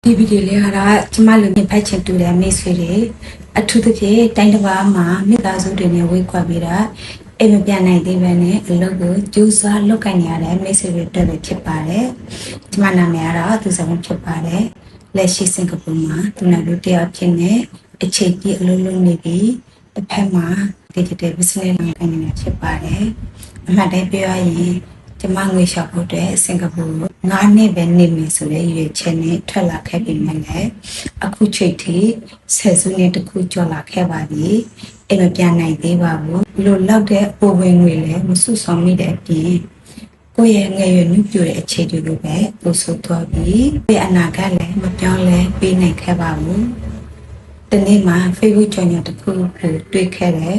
ဒီဗီဒီယိုလေးကတော့ကျမလူမြင်ဖက်ချင်တူတဲ့မိတ်ဆွေတွေအထူးသဖြင့်တိုင်းတစ်ပါးမှာမိသားစုတွေနဲ့ဝေးကွာပြီးတော့အိမ်မပြန်နိုင်သေးပဲနဲ့အလုပ်ကိုကြိုးစားလုပ်ကိုင်နေရတဲ့မိတ်ဆွေတွေတွေ့လို့ဖြစ်ပါတယ်။ကျမနာမည်ကတော့သူဆောင်ဖြစ်ပါတယ်။လက်ရှိစင်ကာပူမှာသူနာလူတယောက်ဖြစ်နေအခြေကြီးအလုပ်လုပ်နေပြီးတစ်ဖက်မှာ digital business လုပ်ကိုင်နေတာဖြစ်ပါတယ်။အမှတ်တမ်းပြောရရင်ကျမငွေရှောက်ဖို့အတွက်စင်ကာပူ9နှစ်ပဲနေမယ်ဆိုတဲ့ရွေးချက်နဲ့ထွက်လာခဲ့ပြီးမှလည်းအခုချိန်ထိဆယ်စုနှစ်တစ်ခုကျော်လာခဲ့ပါပြီအိမ်မပြန်နိုင်သေးပါဘူးလိုလောက်တဲ့ပိုဝင်ငွေလည်းမစုဆောင်မိတဲ့အပြင်ကိုယ့်ရဲ့ငယ်ရွယ်နှုတ်ပြတဲ့အခြေအနေတွေပဲပို့ဆိုသွားပြီးပြအနာဂတ်လည်းမပြောင်းလဲပေးနိုင်ခဲ့ပါဘူးတနေ့မှာ Facebook ကြောင့်တစ်ခုကိုတွေ့ခဲ့တယ်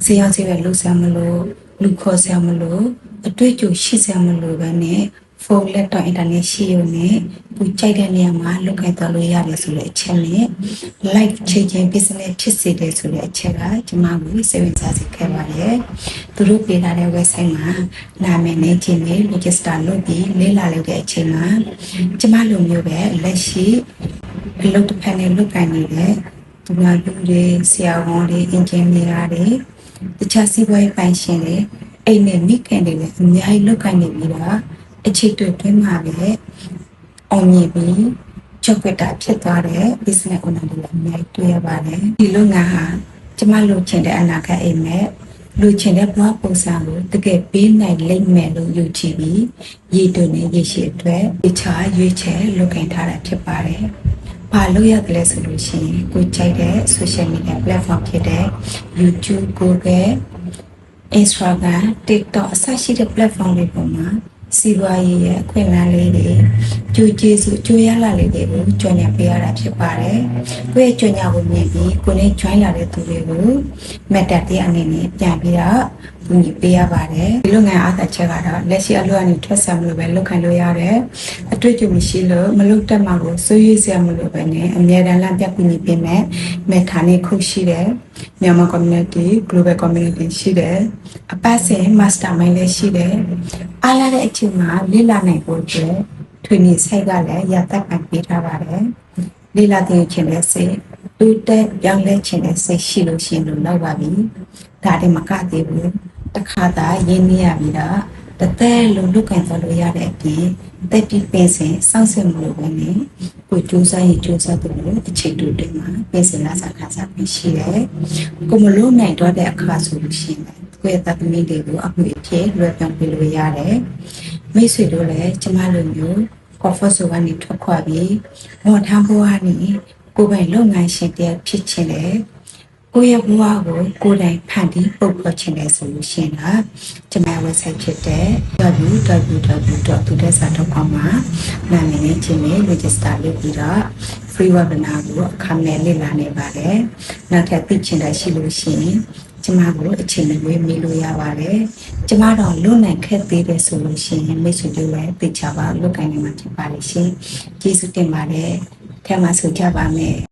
ဈေးရောက်ဈေးပဲလှူဆမ်းမလို့လူခေါ်ဆမ်းမလို့အတွေ့အကြုံရှိစရာမလိုပဲနဲ့ဖုန်းလက်တော့အင်တာနက်ရှိရုံနဲ့သူကြိုက်တဲ့နေရာမှာလုပ်ကိုင်သွားလို့ရတယ်ဆိုတဲ့အချက်နဲ့ live changing business ဖြစ်စေတယ်ဆိုတဲ့အချက်ကကျမကိုစိတ်ဝင်စားစေခဲ့ပါတယ်သူတို့ပေးလာတဲ့ website မှာနာမည်နဲ့ခြင်းနဲ့ register လုပ်ပြီးလေ့လာလိုက်တဲ့အချိန်မှာကျမလိုမျိုးပဲလက်ရှိအလုပ်တစ်ဖက်နဲ့လုပ်ကိုင်နေတဲ့သူများလူတွေဆရာဝန်တွေ engineer တွေတခြားစီးပွားရေးပိုင်ရှင်တွေအိမ်နဲ့မိခင်တွေလည်းအများကြီးလောက်ကိုင်းနေပြီးတော့အခြေတွေတွင်းမှာပဲအောင်မြင်ပြီးချုပ်ွက်တာဖြစ်သွားတဲ့ business owner တွေလည်းအများကြီးတွေ့ရပါတယ်ဒီလုပ်ငန်းဟာကျမလုပ်ချင်တဲ့အနာဂတ်အိမ်မဲ့လူချင်တဲ့ဘဝပုံစံကိုတကယ်ပေးနိုင်လိမ့်မယ်လို့ယူကြည်ပြီးရည်တွင်နဲ့ရည်ရှိအတွက်တခြားရွေးချယ်လုပ်ကိုင်ထားတာဖြစ်ပါတယ်ဘာလို့ရတယ်လဲဆိုလို့ရှိရင်ကိုကြိုက်တဲ့ social media platform ဖြစ်တဲ့ YouTube Google Instagram TikTok အစရှိတဲ့ platform တွေပေါ်မှာစီးပွားရေးရဲ့အခွင့်အလမ်းလေးတွေကြိုးကျေးဇူးကြိုးရလာလေးတွေကိုကြော်ညာပေးရတာဖြစ်ပါတယ်။ကိုယ့်ရဲ့ကြော်ညာကိုမြင်ပြီးကိုယ်နဲ့ join လာတဲ့သူတွေကို meta တဲ့အနေနဲ့ပြန်ပြီးတော့ကူညီပေးရပါတယ်။ဒီလုပ်ငန်းအားသာချက်ကတော့လက်ရှိအလုပ်အနေထွက်ဆံမလို့ပဲလုပ်ခိုင်းလို့ရတယ်။အတွေ့အကြုံမရှိလို့မလုပ်တတ်မှကိုစိုးရိမ်စရာမလိုပဲနဲ့အများတန်းလမ်းပြကူညီပေးမယ်။ meta နဲ့ခုရှိတယ်။မြန်မာ community global community ရှိတယ်။အပတ်စဉ် mastermind လည်းရှိတယ်။အားလာတဲ့အချိန်မှာလေ့လာနိုင်ဖို့အတွက်ထွေနေဆိုင်ကလည်းရသက်ပိုင်ပေးထားပါတယ်။လေ့လာတဲ့ခြင်းလည်းစိတ်တူတက်ပြောင်းလဲခြင်းလည်းစိတ်ရှိလို့ရှိရင်လို့လောက်ပါပြီ။ဒါတည်းမကသေးဘူး။တစ်ခါသာရင်းနှီးရပြီးတော့တသက်လုံးလုပ်ကန်သွားလို့ရတဲ့အပြင်တက်ပြီးပင်စင်စောင့်စင်မှုလိုပဲနဲ့ကိုကြိုးစားရင်ကြိုးစားတယ်လို့အချိန်တူတွေမှာပင်စင်လာစားခါစားပြီးရှိတယ်။ကိုမလို့နိုင်တော့တဲ့အခါဆိုလို့ရှိရင်ကိုယ့်ရဲ့တပ်သမီးတွေကိုအမှုအဖြစ်လွယ်ပြောင်းပေးလို့ရတယ်။မိတ်ဆွေတို့လည်းကျမလိုမျိုး comfort zone ကနေထွက်ခွာပြီးဝန်ထမ်းဘဝကနေကိုယ်ပိုင်လုပ်ငန်းရှင်တယောက်ဖြစ်ချင်တယ်ကိုယ့်ရဲ့ဘဝကိုကိုယ်တိုင်ဖန်တီးပုတ်ဖော်ချင်တယ်ဆိုလို့ရှိရင်တော့ကျမ website ဖြစ်တဲ့ www.tudesa.com မှာနာမည်နဲ့ခြင်းနဲ့ register လုပ်ပြီးတော့ free webinar ကိုအခမဲ့လေ့လာနေပါတယ်နောက်ထပ်သိချင်တာရှိလို့ရှိရင်ကျမကိုအချိန်နဲ့ဝေးမေးလို့ရပါတယ်ကျမတော့လွတ်နိုင်ခဲ့သေးတယ်ဆိုလို့ရှိရင်မိတ်ဆွေတို့လည်းသိချပါလွတ်ကိုင်းနေမှာဖြစ်ပါလိမ့်ရှင်ကျေးဇူးတင်ပါတယ်ထဲမှာဆိုကြပါမယ်